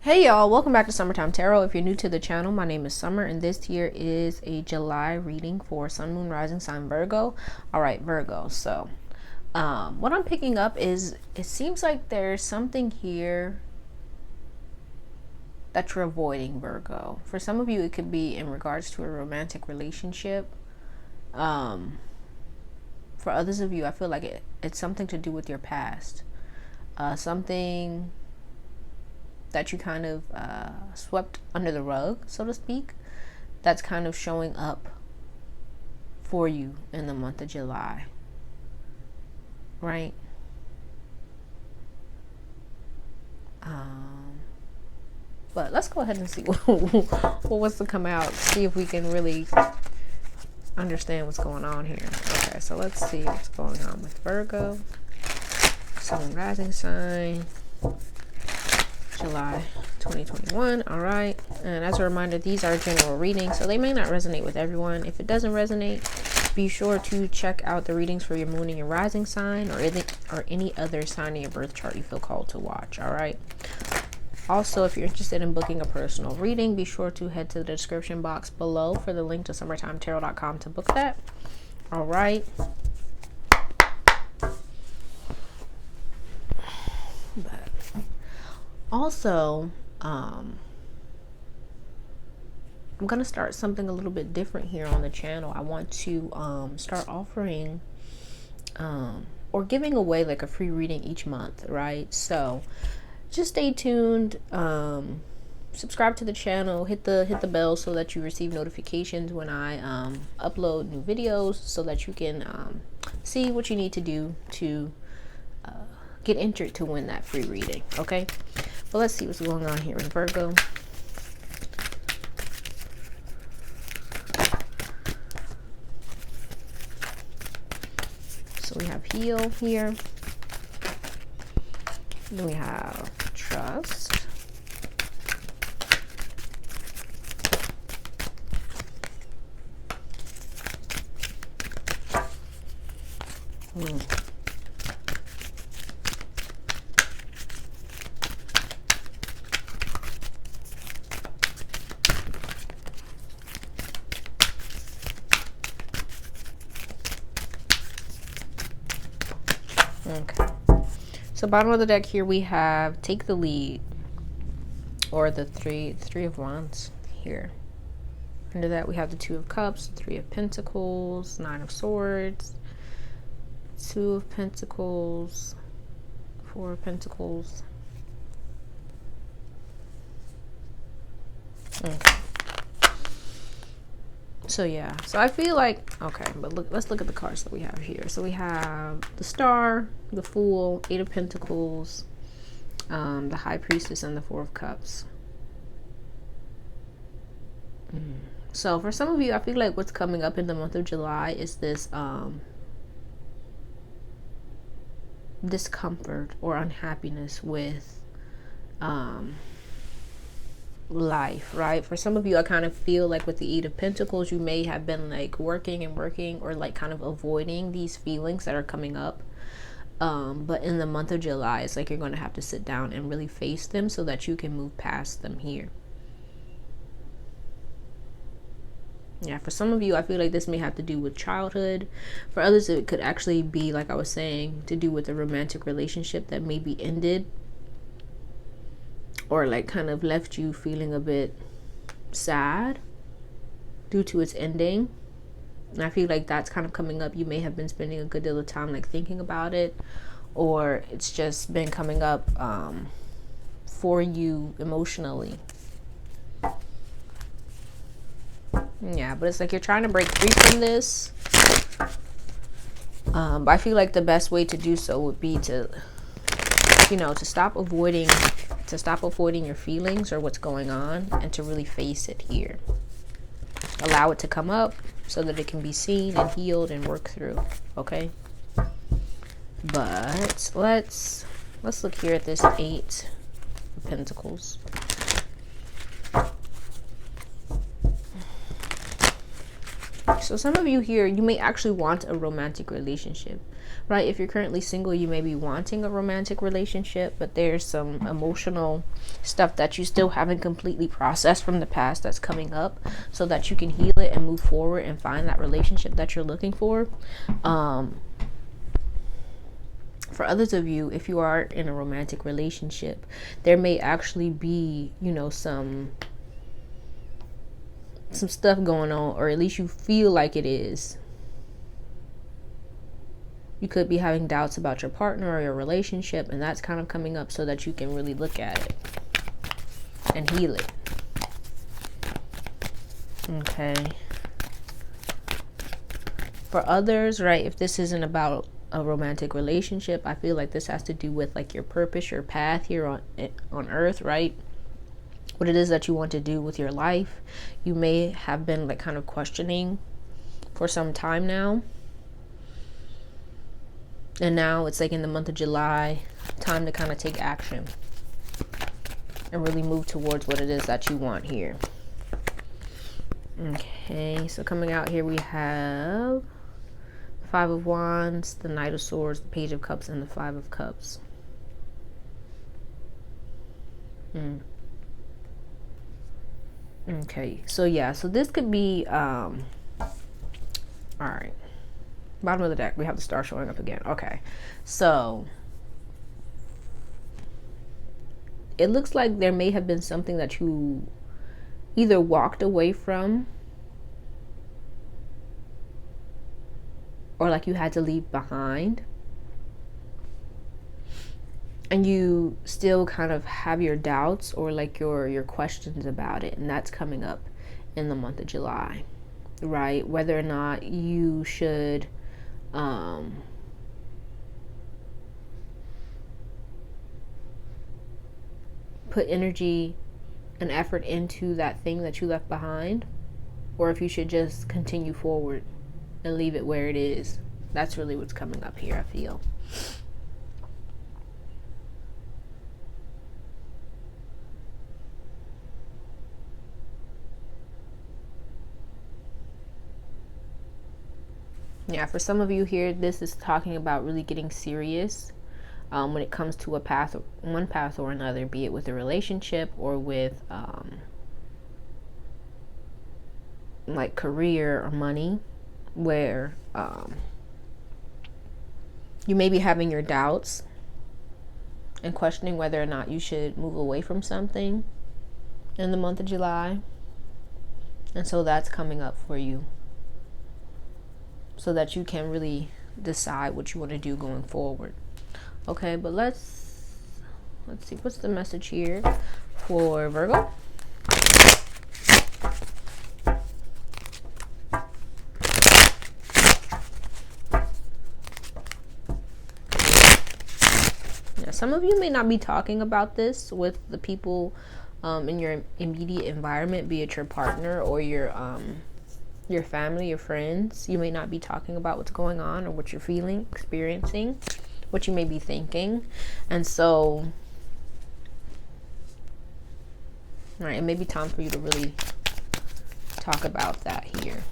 Hey y'all, welcome back to Summertime Tarot. If you're new to the channel, my name is Summer and this here is a July reading for Sun, Moon, Rising sign Virgo. All right, Virgo. So what I'm picking up is it seems like there's something here that you're avoiding, Virgo. For some of you, it could be in regards to a romantic relationship. For others of you, I feel like it's something to do with your past. Something that you kind of swept under the rug, so to speak, that's kind of showing up for you in the month of July, right? But let's go ahead and see what wants to come out, see if we can really understand what's going on here. Okay, so let's see what's going on with Virgo, Sun, Rising sign, July 2021. All right, and as a reminder, these are general readings, so they may not resonate with everyone. If it doesn't resonate, be sure to check out the readings for your moon and your rising sign, or any other sign in your birth chart you feel called to watch. All right, also, if you're interested in booking a personal reading, be sure to head to the description box below for the link to summertimetarot.com to book that. All right, but also I'm gonna start something a little bit different here on the channel. I want to start offering or giving away like a free reading each month, right? So just stay tuned, subscribe to the channel, hit the bell so that you receive notifications when I upload new videos, so that you can see what you need to do to get entered to win that free reading. Okay, but let's see what's going on here in Virgo. So we have heal here, then we have trust, okay. So bottom of the deck here we have take the lead, or the three of wands here. Under that we have the 2 of cups, 3 of pentacles, 9 of swords, 2 of pentacles, 4 of pentacles. Okay. So yeah, so I feel like, okay, but let's look at the cards that we have here. So we have the Star, the Fool, 8 of Pentacles, the High Priestess, and the 4 of Cups. So for some of you, I feel like what's coming up in the month of July is this discomfort or unhappiness with life, right? For some of you, I kind of feel like with the 8 of Pentacles, you may have been like working or like kind of avoiding these feelings that are coming up, but in the month of July, it's like you're going to have to sit down and really face them so that you can move past them here. Yeah, for some of you, I feel like this may have to do with childhood. For others, it could actually be, like I was saying, to do with a romantic relationship that maybe ended, or like kind of left you feeling a bit sad due to its ending. And I feel like that's kind of coming up. You may have been spending a good deal of time like thinking about it, or it's just been coming up for you emotionally. Yeah, but it's like you're trying to break free from this. But I feel like the best way to do so would be to, to stop avoiding your feelings or what's going on, and to really face it here. Allow it to come up so that it can be seen and healed and worked through. Okay. But let's look here at this 8 of Pentacles. So some of you here, you may actually want a romantic relationship. right? If you're currently single, you may be wanting a romantic relationship, but there's some emotional stuff that you still haven't completely processed from the past that's coming up, so that you can heal it and move forward and find that relationship that you're looking for. For others of you, if you are in a romantic relationship, there may actually be, you know, some stuff going on, or at least you feel like it is. You could be having doubts about your partner or your relationship, and that's kind of coming up so that you can really look at it and heal it. Okay. For others, right, if this isn't about a romantic relationship, I feel like this has to do with like your purpose, your path here on earth, right? What it is that you want to do with your life. You may have been like kind of questioning for some time now. And now it's like in the month of July, time to kind of take action and really move towards what it is that you want here. Okay, so coming out here we have Five of Wands, the Knight of Swords, the Page of Cups, and the Five of Cups. Okay, so yeah, so this could be, all right. Bottom of the deck, we have the star showing up again. Okay, so it looks like there may have been something that you either walked away from, or like you had to leave behind, and you still kind of have your doubts or like your questions about it, and that's coming up in the month of July, right? Whether or not you should put energy and effort into that thing that you left behind, or if you should just continue forward and leave it where it is. That's really what's coming up here, I feel. Yeah, for some of you here, this is talking about really getting serious when it comes to one path or another, be it with a relationship or with like career or money, where you may be having your doubts and questioning whether or not you should move away from something in the month of July. And so that's coming up for you, so that you can really decide what you want to do going forward. Okay, but let's see, what's the message here for Virgo? Yeah, some of you may not be talking about this with the people in your immediate environment, be it your partner or your family, your friends. You may not be talking about what's going on or what you're feeling, experiencing, what you may be thinking. And so, all right, it may be time for you to really talk about that here.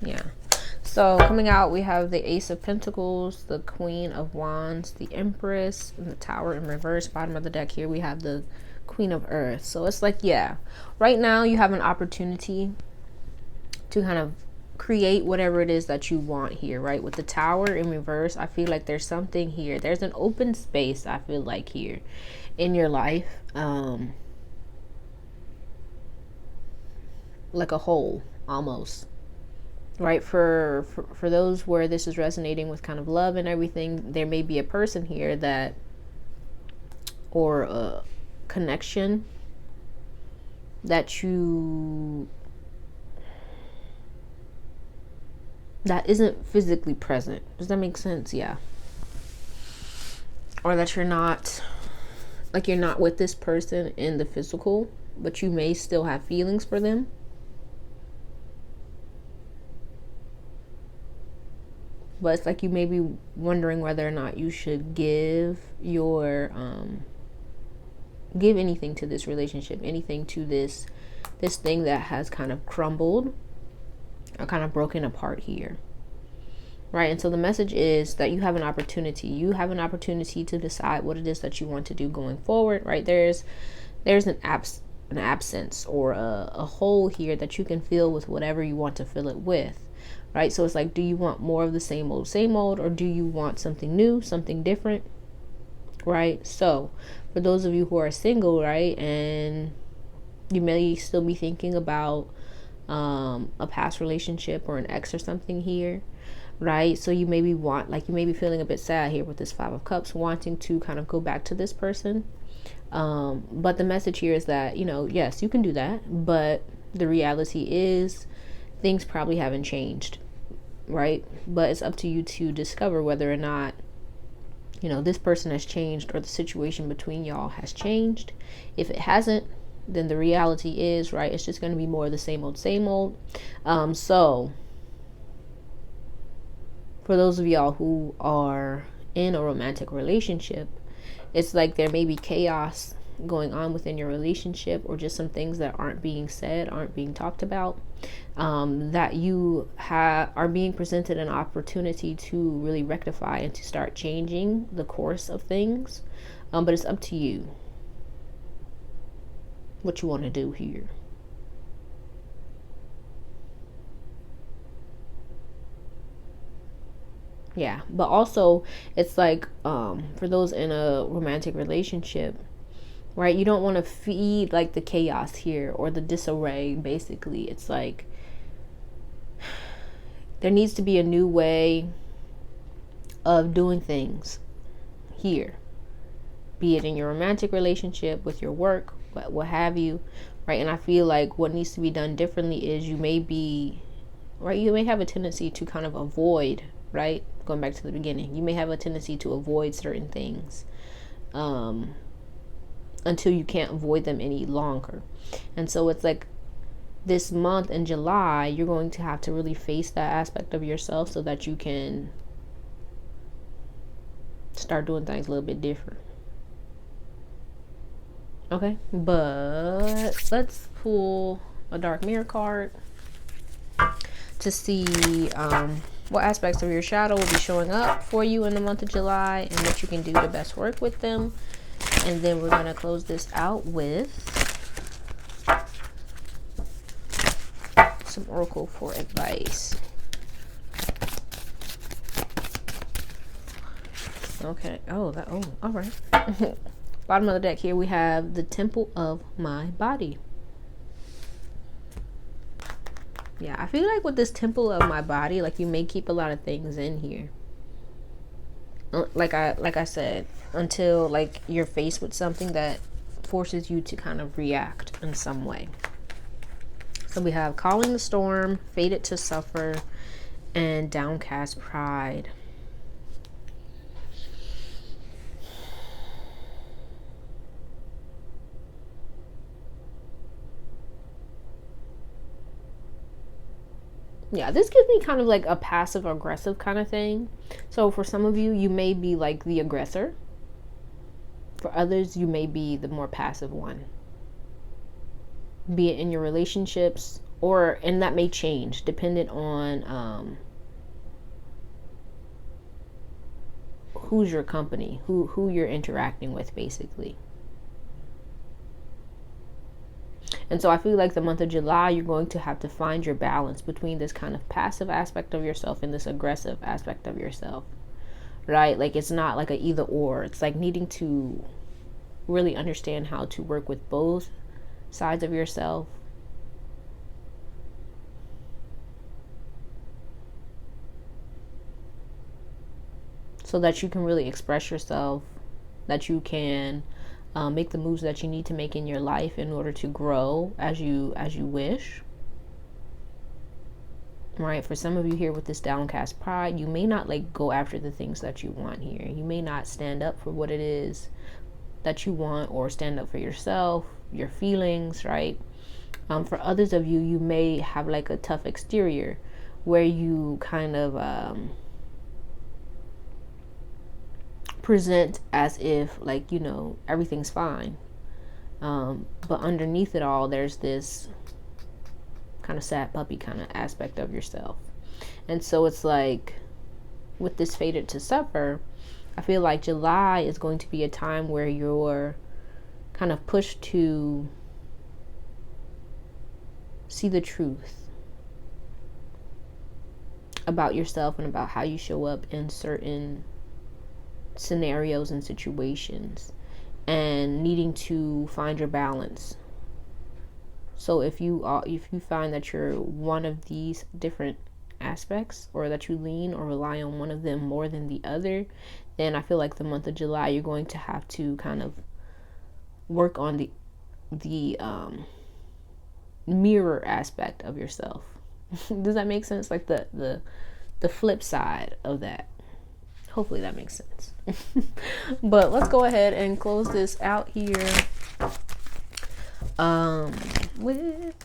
Yeah. So coming out, we have the Ace of Pentacles, the Queen of Wands, the Empress, and the Tower in reverse. Bottom of the deck here, we have the Queen of Earth. So it's like, yeah, right now you have an opportunity to kind of create whatever it is that you want here, right? With the Tower in reverse, I feel like there's something here. There's an open space, I feel like, here in your life. Like a hole, almost. Right, for those where this is resonating with kind of love and everything, there may be a person here that, or a connection that isn't physically present. Does that make sense? Yeah. Or that you're not with this person in the physical, but you may still have feelings for them. But it's like you may be wondering whether or not you should give give anything to this relationship, anything to this thing that has kind of crumbled or kind of broken apart here. Right? And so the message is that you have an opportunity. You have an opportunity to decide what it is that you want to do going forward, right? There's an absence or a hole here that you can fill with whatever you want to fill it with. Right? So it's like, do you want more of the same old, or do you want something new, something different? Right? So for those of you who are single, right, and you may still be thinking about a past relationship or an ex or something here, right? So you maybe you may be feeling a bit sad here with this Five of Cups, wanting to kind of go back to this person. But the message here is that, yes, you can do that, but the reality is things probably haven't changed, right? But it's up to you to discover whether or not, this person has changed or the situation between y'all has changed. If it hasn't, then the reality is, right, it's just going to be more of the same old. So for those of y'all who are in a romantic relationship, it's like there may be chaos going on within your relationship, or just some things that aren't being said, aren't being talked about, that you are being presented an opportunity to really rectify and to start changing the course of things. But it's up to you what you want to do here. Yeah, but also it's like for those in a romantic relationship, right, you don't want to feed like the chaos here or the disarray. Basically, it's like there needs to be a new way of doing things here, be it in your romantic relationship, with your work, what have you, right? And I feel like what needs to be done differently is you may have a tendency to kind of avoid, right? Going back to the beginning, you may have a tendency to avoid certain things until you can't avoid them any longer. And so it's like this month in July, you're going to have to really face that aspect of yourself so that you can start doing things a little bit different. Okay, but let's pull a dark mirror card to see what aspects of your shadow will be showing up for you in the month of July and what you can do to best work with them. And then we're going to close this out with some oracle for advice. Okay. All right. Bottom of the deck here we have the Temple of My Body. Yeah, I feel like with this Temple of My Body, like you may keep a lot of things in here. Like I said, until like you're faced with something that forces you to kind of react in some way. So we have Calling the Storm, Fated to Suffer, and Downcast Pride. Yeah, this gives me kind of like a passive aggressive kind of thing. So for some of you, you may be like the aggressor. For others, you may be the more passive one. Be it in your relationships, and that may change depending on who's your company, who you're interacting with, basically. And so I feel like the month of July, you're going to have to find your balance between this kind of passive aspect of yourself and this aggressive aspect of yourself, right? Like it's not like a either or. It's like needing to really understand how to work with both sides of yourself. So that you can really express yourself, that you can make the moves that you need to make in your life in order to grow as you wish. Right? For some of you here with this Downcast Pride, you may not like go after the things that you want here. You may not stand up for what it is that you want or stand up for yourself. your feelings, right? For others of you, you may have like a tough exterior where you kind of present as if, like, you know, everything's fine. But underneath it all, there's this kind of sad puppy kind of aspect of yourself. And so it's like, with this fated to suffer, I feel like July is going to be a time where you're kind of pushed to see the truth about yourself and about how you show up in certain scenarios and situations, and needing to find your balance. So if you find that you're one of these different aspects, or that you lean or rely on one of them more than the other, then I feel like the month of July you're going to have to kind of work on the mirror aspect of yourself. Does that make sense? Like the flip side of that. Hopefully that makes sense. But let's go ahead and close this out here with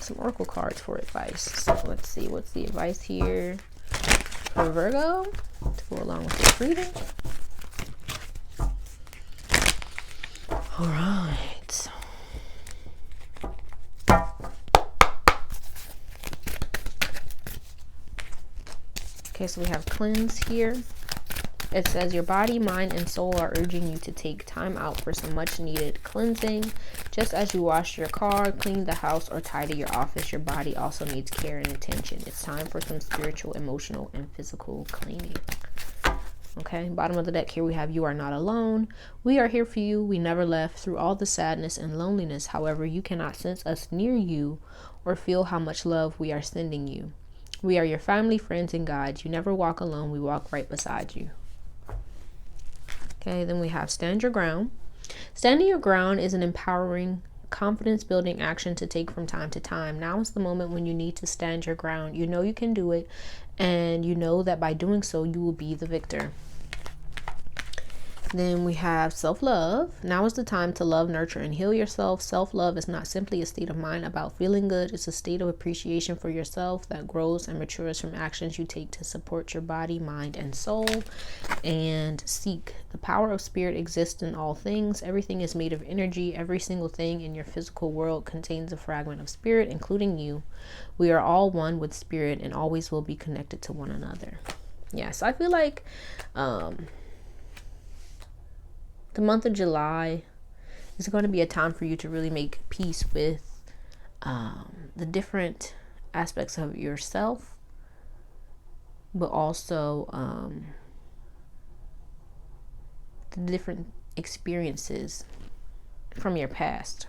some oracle cards for advice. So let's see, what's the advice here for Virgo to go along with this reading. All right. Okay, so we have cleanse here. It says your body, mind, and soul are urging you to take time out for some much needed cleansing. Just as you wash your car, clean the house, or tidy your office, your body also needs care and attention. It's time for some spiritual, emotional, and physical cleaning. Okay, bottom of the deck here we have you are not alone. We are here for you. We never left through all the sadness and loneliness. However, you cannot sense us near you or feel how much love we are sending you. We are your family, friends, and guides. You never walk alone. We walk right beside you. Okay, then we have stand your ground. Standing your ground is an empowering, confidence-building action to take from time to time. Now is the moment when you need to stand your ground. You know you can do it, and you know that by doing so, you will be the victor. Then we have self-love. Now is the time to love, nurture, and heal yourself. Self-love is not simply a state of mind about feeling good. It's a state of appreciation for yourself that grows and matures from actions you take to support your body, mind, and soul. And seek. The power of spirit exists in all things. Everything is made of energy. Every single thing in your physical world contains a fragment of spirit, including you. We are all one with spirit and always will be connected to one another. Yes, I feel like the month of July is going to be a time for you to really make peace with the different aspects of yourself, but also the different experiences from your past,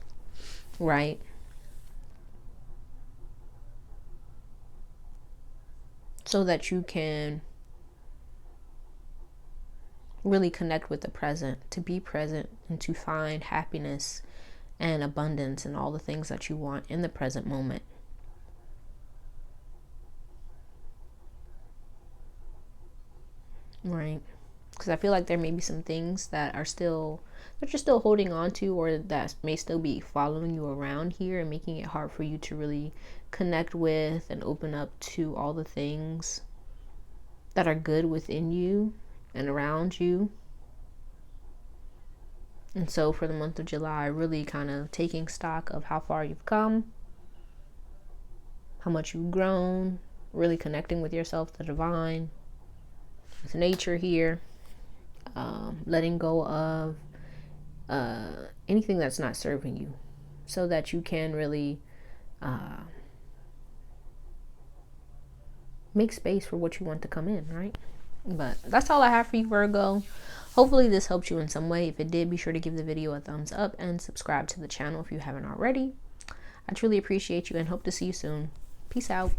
right? So that you can really connect with the present, to be present, and to find happiness and abundance and all the things that you want in the present moment. Right? Because I feel like there may be some things that you're still holding on to, or that may still be following you around here and making it hard for you to really connect with and open up to all the things that are good within you and around you. And so for the month of July, really kind of taking stock of how far you've come, how much you've grown, really connecting with yourself, the divine, with nature here, letting go of anything that's not serving you, so that you can really make space for what you want to come in, right? But that's all I have for you, Virgo. Hopefully this helped you in some way. If it did, be sure to give the video a thumbs up and subscribe to the channel if you haven't already. I truly appreciate you and hope to see you soon. Peace out.